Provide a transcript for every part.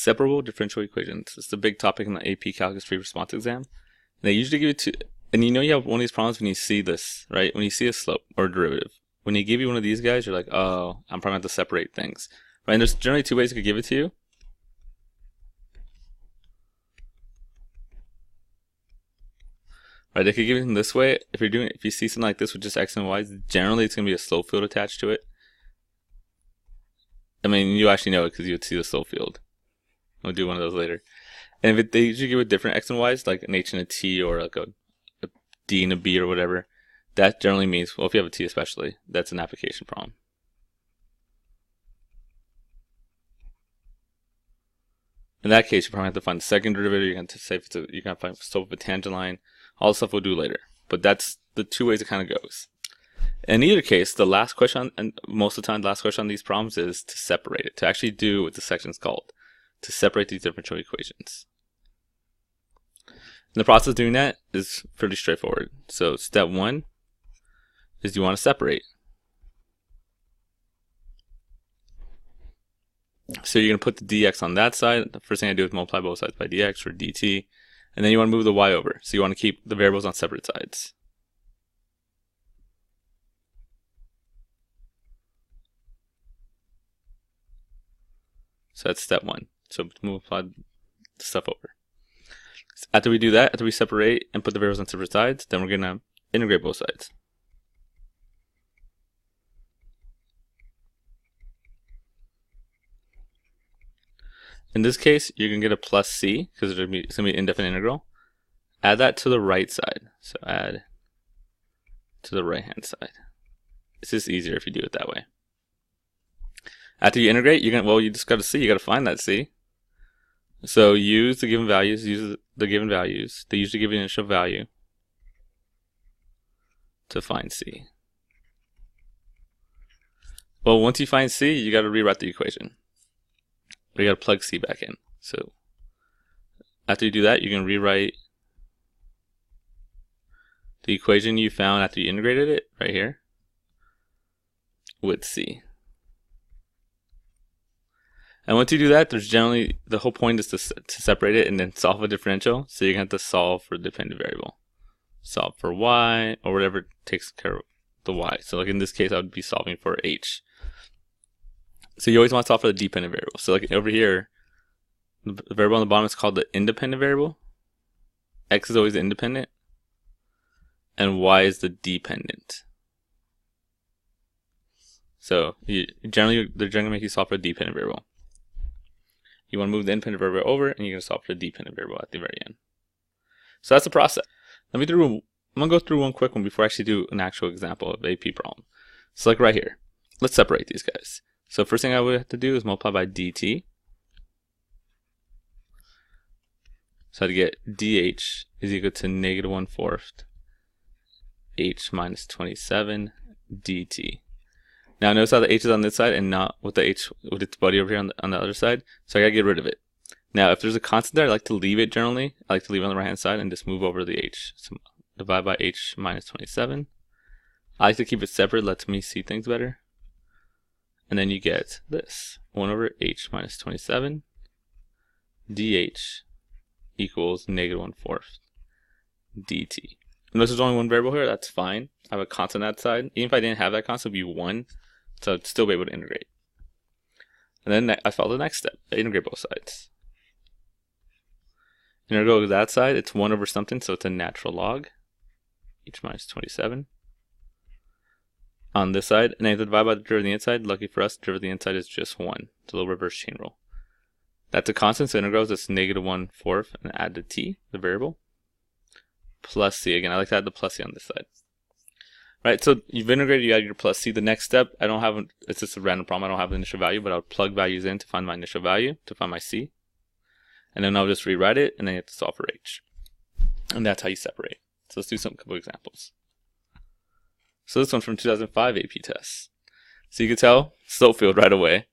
Separable differential equations. It's the big topic in the AP Calculus free response exam. And they usually give it to, and you know you have one of these problems when you see this, right? When you see a slope or a derivative. When they give you one of these guys, you're like, oh, I'm probably going to have to separate things. Right? And there's generally two ways they could give it to you. Right, they could give it in this way. If you see something like this with just x and y, generally it's going to be a slope field attached to it. I mean, you actually know it because you would see the slope field. We'll do one of those later. And if they usually give it different x and y's, like an h and a t, or like a d and a b or whatever, that generally means, well, if you have a t especially, that's an application problem. In that case, you probably have to find the second derivative. You're going to say you can find the slope of a tangent line. All the stuff we'll do later. But that's the two ways it kind of goes. In either case, the last question, and most of the time, the last question on these problems is to separate it, to actually do what the section's called, to separate these differential equations. And the process of doing that is pretty straightforward. So step one is you want to separate. So you're going to put the dx on that side. The first thing I do is multiply both sides by dx or dt. And then you want to move the y over. So you want to keep the variables on separate sides. So that's step one. So multiply the stuff over. After we do that, after we separate and put the variables on separate sides, then we're going to integrate both sides. In this case, you're going to get a plus c, because it's going to be an indefinite integral. Add that to the right side. So add to the right-hand side. It's just easier if you do it that way. After you integrate, you just got to see, you got to find that c. So use the given values, They usually give you an initial value to find c. Well, once you find c, you got to rewrite the equation. We got to plug c back in. So after you do that, you can rewrite the equation you found after you integrated it right here with c. And once you do that, there's generally, the whole point is to separate it and then solve a differential. So you're going to have to solve for the dependent variable. Solve for y, or whatever takes care of the y. So like in this case, I would be solving for h. So you always want to solve for the dependent variable. So like over here, the variable on the bottom is called the independent variable. X is always the independent, and y is the dependent. So they're generally going to make you solve for a dependent variable. You want to move the independent variable over, and you're going to solve for the dependent variable at the very end. So that's the process. I'm going to go through one quick one before I actually do an actual example of AP problem. So like right here, let's separate these guys. So first thing I would have to do is multiply by dt. So I'd get dh is equal to negative 1/4 h minus 27 dt. Now notice how the h is on this side and not with the h with its buddy over here on the other side. So I gotta get rid of it. Now if there's a constant there, I like to leave it generally. I like to leave it on the right hand side and just move over the h. So divide by h minus 27. I like to keep it separate, lets me see things better. And then you get this, 1 over h minus 27 dh equals negative 1/4 dt. Unless there's only one variable here, that's fine. I have a constant on that side. Even if I didn't have that constant, it would be 1. So I'd still be able to integrate. And then I follow the next step. I integrate both sides. Integral to that side, it's 1 over something, so it's a natural log. H minus 27. On this side, and I have to divide by the derivative of the inside. Lucky for us, the derivative of the inside is just 1. It's a little reverse chain rule. That's a constant, so integral is negative 1/4, and add the t, the variable, plus c. Again, I like to add the plus c on this side. Right, so you've integrated, you add your plus c. The next step, it's just a random problem. I don't have the initial value, but I'll plug values in to find my initial value, to find my c. And then I'll just rewrite it, and then you have to solve for h. And that's how you separate. So let's do some couple examples. So this one's from 2005 AP test. So you can tell, slope field right away.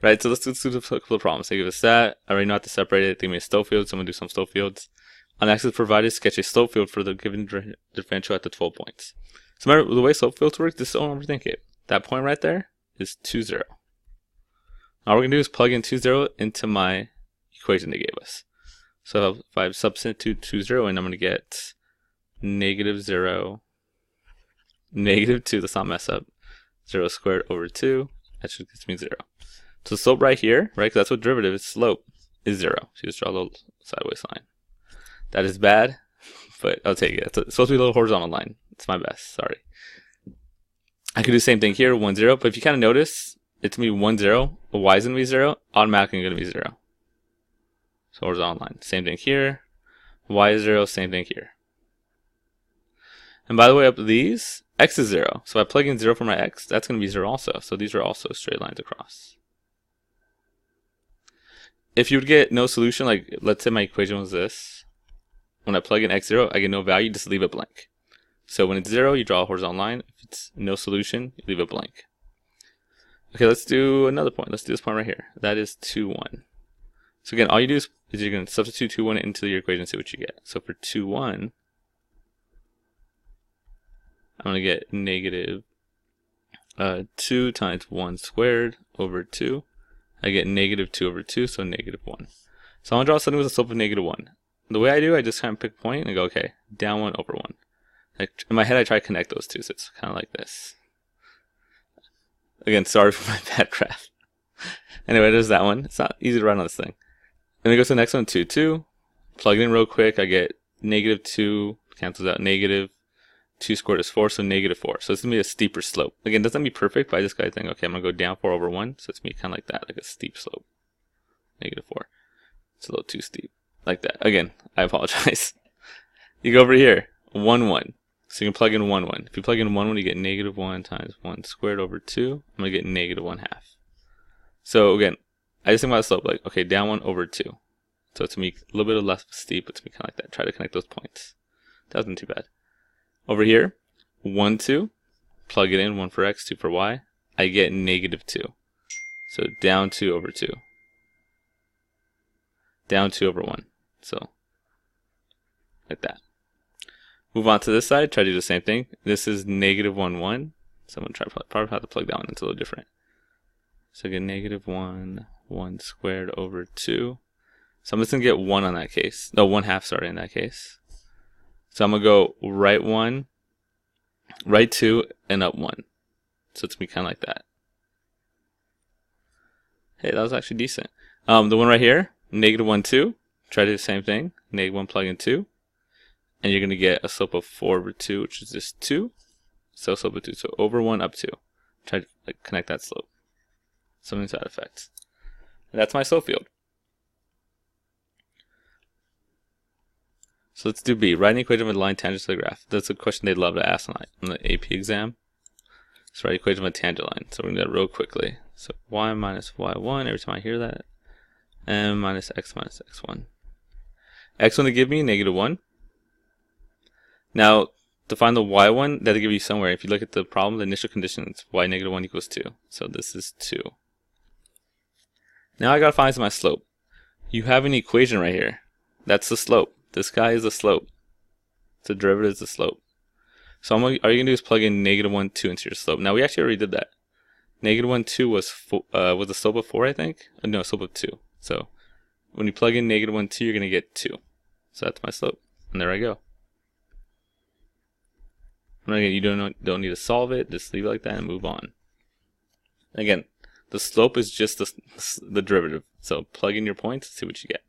Right, so let's do a couple of problems. They give us that. I already know how to separate it. They give me a slope field, so I'm going to do some slope fields. On the axis provided, sketch a slope field for the given differential at the 12 points. So remember, the way slope fields work, just don't overthink it. That point right there is 2, 0. All we're going to do is plug in 2, 0 into my equation they gave us. So if I substitute 2, 0 in, I'm going to get negative 0, negative 2, let's not mess up, 0 squared over 2, that should give me 0. So slope right here, right, because that's what derivative is, slope is 0. So you just draw a little sideways line. That is bad, but I'll take it. It's supposed to be a little horizontal line. It's my best, sorry. I could do the same thing here, 1, 0, but if you kind of notice, it's going to be 1, 0, the y is going to be 0, automatically going to be 0. So horizontal line. Same thing here, y is 0, same thing here. And by the way, up these, x is 0. So if I plug in 0 for my x, that's going to be 0 also. So these are also straight lines across. If you would get no solution, like let's say my equation was this, when I plug in x0, I get no value, just leave it blank. So when it's 0, you draw a horizontal line. If it's no solution, you leave it blank. Okay, let's do another point. Let's do this point right here. That is 2, 1. So again, all you do is you're going to substitute 2, 1 into your equation and see what you get. So for 2, 1, I'm going to get negative 2 times 1 squared over 2. I get negative 2 over 2, so negative 1. So I'm going to draw something with a slope of negative 1. The way I do, I just kind of pick a point and go, okay, down 1 over 1. Like, in my head, I try to connect those two, so it's kind of like this. Again, sorry for my bad graph. Anyway, there's that one. It's not easy to write on this thing. And then go to the next one, 2, 2. Plug it in real quick. I get negative 2, cancels out negative. 2 squared is 4, so negative 4. So it's going to be a steeper slope. Again, it doesn't be perfect, but I just got to think, okay, I'm going to go down 4 over 1. So it's going to be kind of like that, like a steep slope. Negative 4. It's a little too steep. Like that. Again, I apologize. You go over here, 1, 1. So you can plug in 1, 1. If you plug in 1, 1, you get negative 1 times 1 squared over 2. I'm going to get negative 1/2. So again, I just think about the slope, like, okay, down 1 over 2. So it's going to be a little bit less steep, but it's going to be kind of like that. Try to connect those points. That wasn't too bad. Over here, 1, 2. Plug it in, 1 for x, 2 for y. I get negative 2. So down 2 over 2. Down 2 over 1. So, like that. Move on to this side, try to do the same thing. This is negative 1, 1. So I'm going to probably have to plug that one. It's a little different. So again, negative 1, 1 squared over 2. So I'm just going to get 1 on that case. No, 1/2, sorry, in that case. So I'm going to go right 1, right 2, and up 1. So it's going to be kind of like that. Hey, that was actually decent. The one right here, negative 1, 2. Try to do the same thing. Negative 1, plug in 2. And you're going to get a slope of 4 over 2, which is just 2. So slope of 2. So over 1, up 2. Try to connect that slope. Something to that effect. And that's my slope field. So let's do B. Write an equation with a line tangent to the graph. That's a question they'd love to ask on the AP exam. So write an equation with a tangent line. So we're going to do that real quickly. So y minus y1, every time I hear that. M minus x1. X1 to give me negative 1. Now, to find the y1, that'll give you somewhere. If you look at the problem, the initial conditions, y negative 1 equals 2. So this is 2. Now I got to find my slope. You have an equation right here. That's the slope. This guy is the slope. The derivative is the slope. So all you're going to do is plug in negative 1, 2 into your slope. Now we actually already did that. Negative 1, 2 was the slope of 4, I think? No, slope of 2. So when you plug in negative 1, 2, you're going to get 2. So that's my slope. And there I go. And again, you don't need to solve it. Just leave it like that and move on. Again, the slope is just the derivative. So plug in your points and see what you get.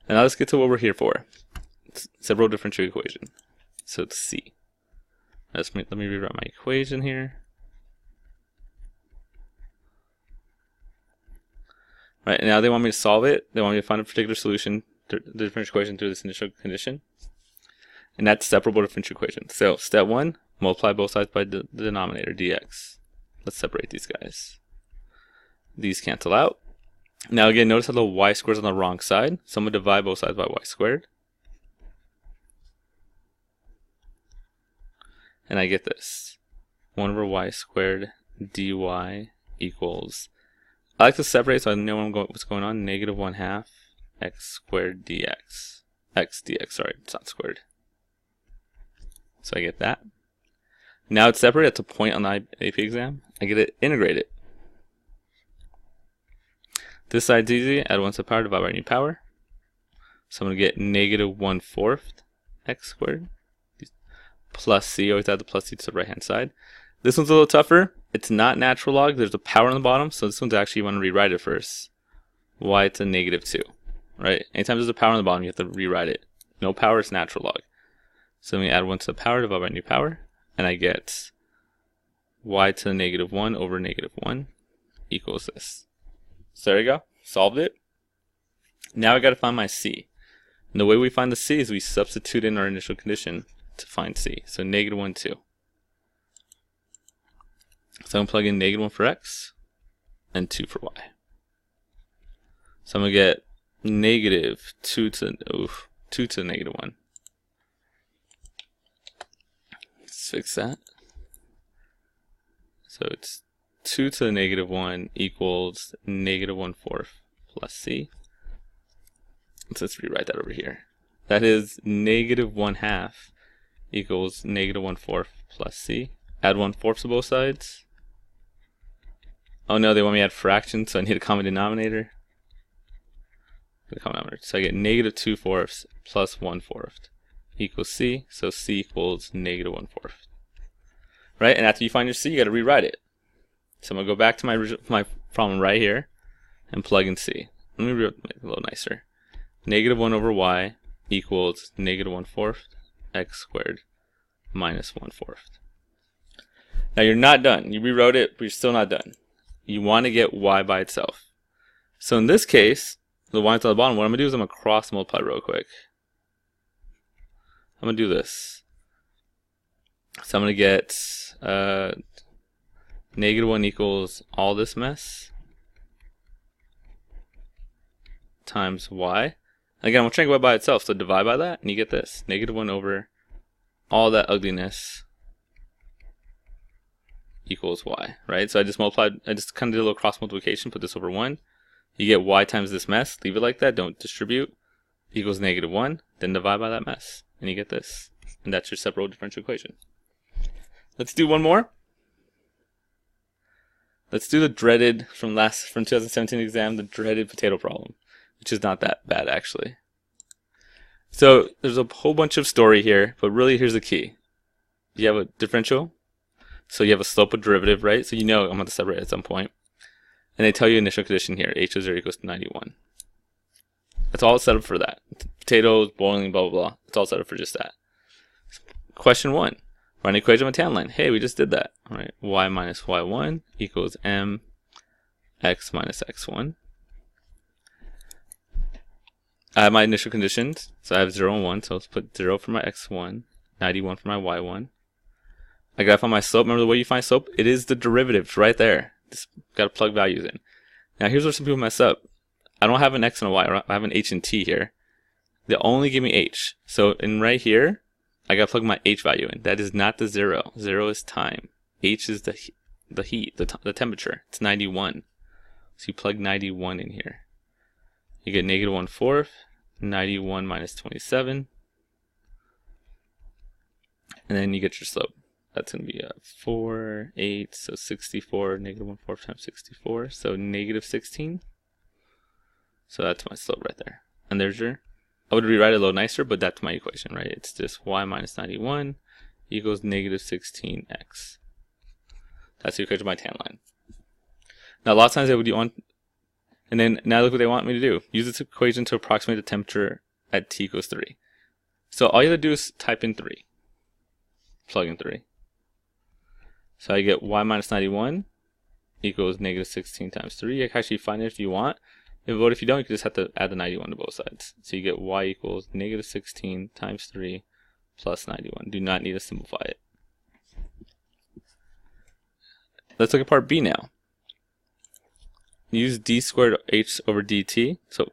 And now let's get to what we're here for. It's separable differential equation. So it's C. Let me rewrite my equation here. All right, now they want me to solve it. They want me to find a particular solution to the differential equation through this initial condition. And that's separable differential equation. So step 1, multiply both sides by the denominator, dx. Let's separate these guys. These cancel out. Now again, notice how the y squared is on the wrong side. So I'm going to divide both sides by y squared. And I get this. 1 over y squared dy equals, I like to separate so I know what's going on, negative 1/2 x squared dx. X dx, sorry, it's not squared. So I get that. Now it's separated. It's a point on the AP exam. I get to integrate it. This side's easy. Add 1 to the power, divide by new power. So I'm going to get negative 1/4 x squared plus c. Always add the plus c to the right hand side. This one's a little tougher. It's not natural log. There's a power on the bottom. So this one's actually, you want to rewrite it first. Y to negative 2. Right? Anytime there's a power on the bottom, you have to rewrite it. No power is natural log. So let me add 1 to the power, divide by new power. And I get y to the negative 1 over negative 1 equals this. So there you go. Solved it. Now I got to find my c. And the way we find the c is we substitute in our initial condition to find c. So negative 1, 2. So I'm going to plug in negative 1 for x and 2 for y. So I'm going to get negative 2 to the negative 1. Let's fix that. So it's 2 to the negative 1 equals negative 1/4 plus c. So let's rewrite that over here. That is negative 1/2 equals negative 1/4 plus c. Add 1/4 to both sides. Oh no, they want me to add fractions, so I need a common denominator. So I get negative 2/4 plus 1/4 equals c. So c equals negative 1/4. Right, and after you find your c, you got to rewrite it. So I'm gonna go back to my problem right here and plug in c. Let me make it a little nicer. Negative 1 over y equals negative 1/4 x squared minus 1/4. Now you're not done. You rewrote it, but you're still not done. You want to get y by itself. So in this case, the y on the bottom, what I'm going to do is I'm going to cross multiply real quick. I'm going to do this. So I'm going to get negative 1 equals all this mess times y. Again, I'm going to try and go by itself, so divide by that, and you get this. Negative 1 over all that ugliness equals y, right? So I just kind of did a little cross multiplication, put this over 1. You get y times this mess, leave it like that, don't distribute, equals negative 1, then divide by that mess, and you get this. And that's your separable differential equation. Let's do one more. Let's do the dreaded, from 2017 exam, the dreaded potato problem, which is not that bad actually. So there's a whole bunch of story here, but really here's the key. You have a differential, so you have a slope of derivative, right? So you know I'm going to separate at some point. And they tell you initial condition here, h of 0 equals to 91. That's all set up for that. Potatoes, boiling, blah, blah, blah. It's all set up for just that. Question 1. Write an equation of a tan line. Hey, we just did that. All right, y minus y1 equals m x minus x1. I have my initial conditions. So I have 0 and 1. So let's put 0 for my x1, 91 for my y1. I got to find my slope. Remember the way you find slope? It is the derivatives right there. Just got to plug values in. Now here's where some people mess up. I don't have an x and a y. I have an h and t here. They only give me h. So in right here, I got to plug my h value in. That is not the 0. 0 is time. H is the heat, the temperature. It's 91. So you plug 91 in here. You get negative 1/4, 91 minus 27. And then you get your slope. That's going to be 4, 8, so 64, negative 1/4 times 64, so negative 16. So that's my slope right there. And there's your, I would rewrite it a little nicer, but that's my equation, right? It's just y minus 91 equals negative 16x. That's the equation of my tan line. Now a lot of times they would want, and then now look what they want me to do. Use this equation to approximate the temperature at t equals 3. So all you have to do is type in 3. Plug in 3. So I get y minus 91 equals negative 16 times 3. You can actually find it if you want. But if you don't, you just have to add the 91 to both sides. So you get y equals negative 16 times 3 plus 91. Do not need to simplify it. Let's look at part B now. Use d squared h over dt. So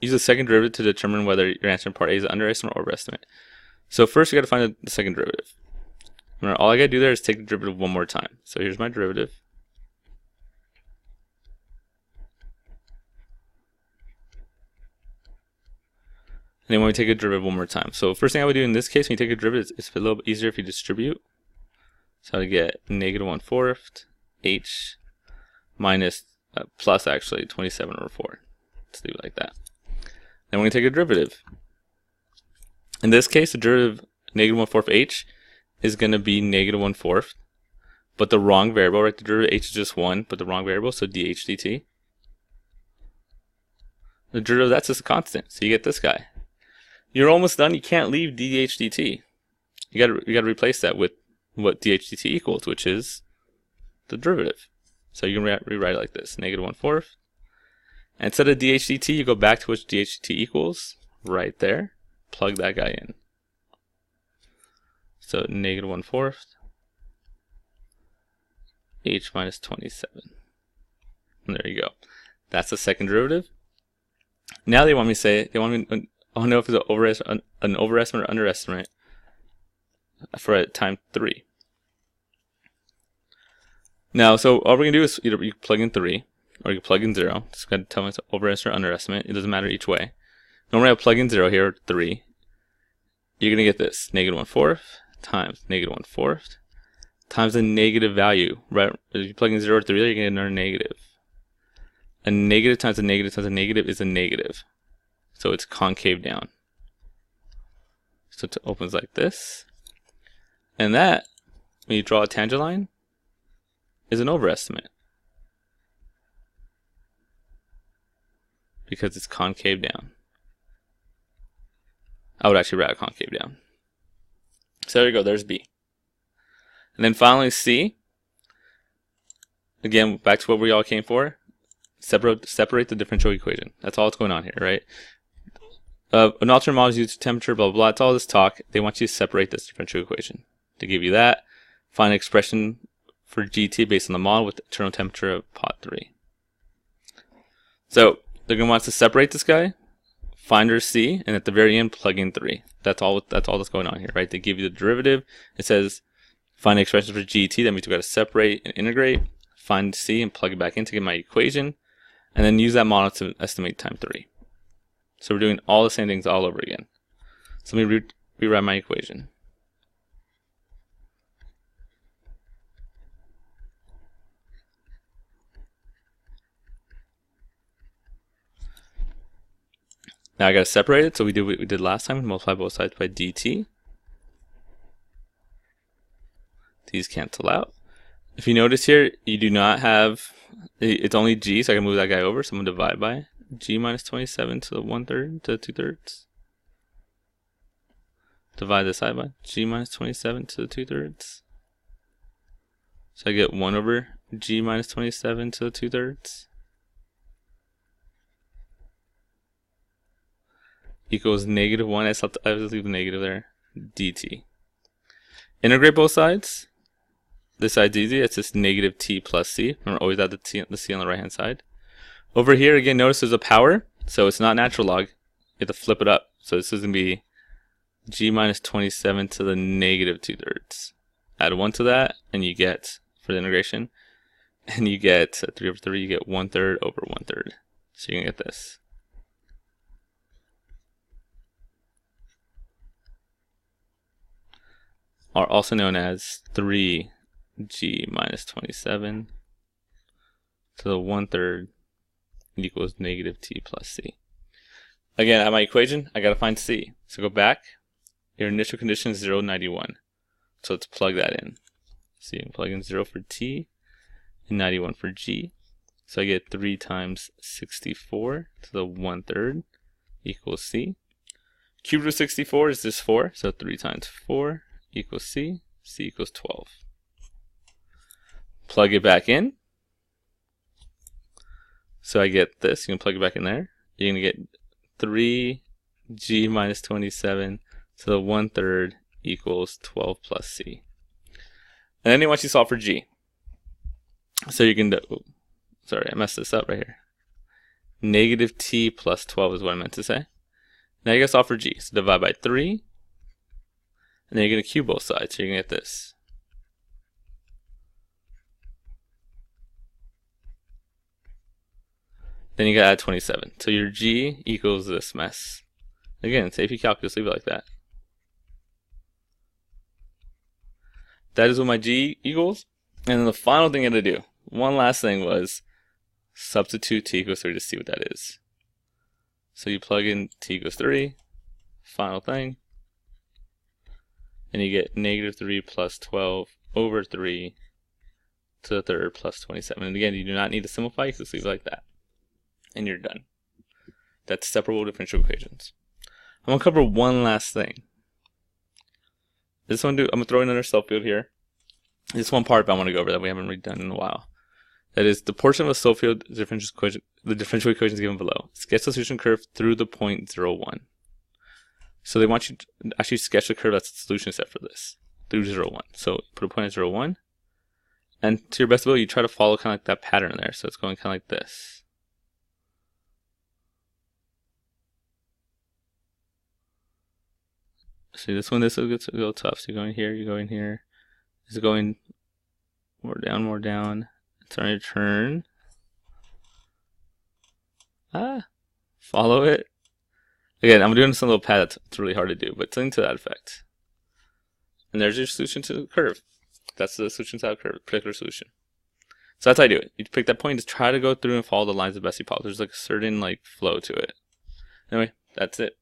use the second derivative to determine whether your answer in part A is underestimate or overestimate. So first you got to find the second derivative. Remember, all I got to do there is take the derivative one more time. So here's my derivative. And then when we take a derivative one more time. So first thing I would do in this case, when you take a derivative, it's a little bit easier if you distribute. So I get negative 1/4 h minus plus actually 27 over 4. Let's leave it like that. Then we're going to take a derivative. In this case, the derivative of negative 1/4 h is going to be negative 1/4, but the wrong variable, right? The derivative of h is just 1, but the wrong variable, so dh dt. The derivative of that's just a constant, so you get this guy. You're almost done. You can't leave dh dt. You gotta replace that with what dh dt equals, which is the derivative. So you can rewrite it like this: negative 1/4. And instead of dh dt, you go back to what dh dt equals, right there. Plug that guy in. So negative 1/4 h minus 27. And there you go. That's the second derivative. Now they want me to say, I want to know if it's an overestimate or underestimate for time 3. Now, so all we're going to do is either you plug in 3 or you plug in 0. Just got to tell me it's overestimate or underestimate. It doesn't matter each way. Normally I plug in 0 here, 3. You're going to get this, negative 1/4 times negative 1/4 times a negative value, right? If you plug in 0 or 3 there, you're going to get another negative. A negative times a negative times a negative is a negative. So it's concave down. So it opens like this. And that, when you draw a tangent line, is an overestimate. Because it's concave down. I would actually write concave down. So there you go, there's B. And then finally C. Again, back to what we all came for. Separate the differential equation. That's all that's going on here, right? An alternate model is used to temperature, blah, blah, blah. It's all this talk. They want you to separate this differential equation. To give you that, find an expression for GT based on the model with the internal temperature of pot 3. So they're going to want us to separate this guy, find our C, and at the very end plug in 3. That's all that's going on here, right? They give you the derivative. It says find an expression for GT. That means we've got to separate and integrate, find C and plug it back in to get my equation, and then use that model to estimate time 3. So we're doing all the same things all over again. So let me rewrite my equation. Now I got to separate it, so we do what we did last time, multiply both sides by dt. These cancel out. If you notice here, you do not have, it's only g, so I can move that guy over, so I'm going to divide by g minus 27 to the 1/3 to the 2/3. Divide this side by g minus 27 to the 2/3. So I get 1 over g minus 27 to the 2/3. Equals negative 1, I just leave the negative there, dt. Integrate both sides. This side's easy, it's just negative t plus c. Remember, always add the c on the right hand side. Over here, again, notice there's a power, so it's not natural log. You have to flip it up. So this is going to be g minus 27 to the negative 2/3. Add 1 to that, and you get, for the integration, and you get 3 over 3, you get 1/3 over 1/3. So you can get this. Are also known as 3g minus 27 to the 1/3 equals negative t plus c. Again, I have my equation, I gotta find c. So go back, your initial condition is 0, 91. So let's plug that in. So you can plug in 0 for t and 91 for g. So I get 3 times 64 to the 1/3 equals c. Cube root of 64 is just 4, so 3 times 4 equals c. c equals 12. Plug it back in. So I get this. You can plug it back in there. You're going to get 3g minus 27 to the 1/3 equals 12 plus c. And then they want you to solve for g. So you can do, sorry, I messed this up right here. Negative t plus 12 is what I meant to say. Now you got to solve for g. So divide by 3. And then you're going to cube both sides. So you're going to get this. Then you got to add 27. So your g equals this mess. Again, say if you calculus, leave it like that. That is what my g equals. And then the final thing I had to do, one last thing, was substitute t equals 3 to see what that is. So you plug in t equals 3, final thing, and you get -3 plus 12 over 3 to the third plus 27. And again, you do not need to simplify, you just leave it like that. And you're done. That's separable differential equations. I'm going to cover one last thing. I'm going to throw in another subfield here. This one part I want to go over that we haven't really done in a while. That is the portion of a subfield differential equation, the differential equations given below. Sketch the solution curve through the point 0, 1. So they want you to actually sketch the curve that's the solution set for this, through 0, 1. So put a point at 0, 1. And to your best ability, you try to follow kind of like that pattern there. So it's going kind of like this. See, this one, this will get a little tough. So you go in here, you go in here. It's going more down, more down. It's starting to turn. Follow it. Again, I'm doing some little pad that's really hard to do, but something to that effect. And there's your solution to the curve. That's the solution to that curve, particular solution. So that's how I do it. You pick that point, just try to go through and follow the lines the best you possible. There's like a certain like flow to it. Anyway, that's it.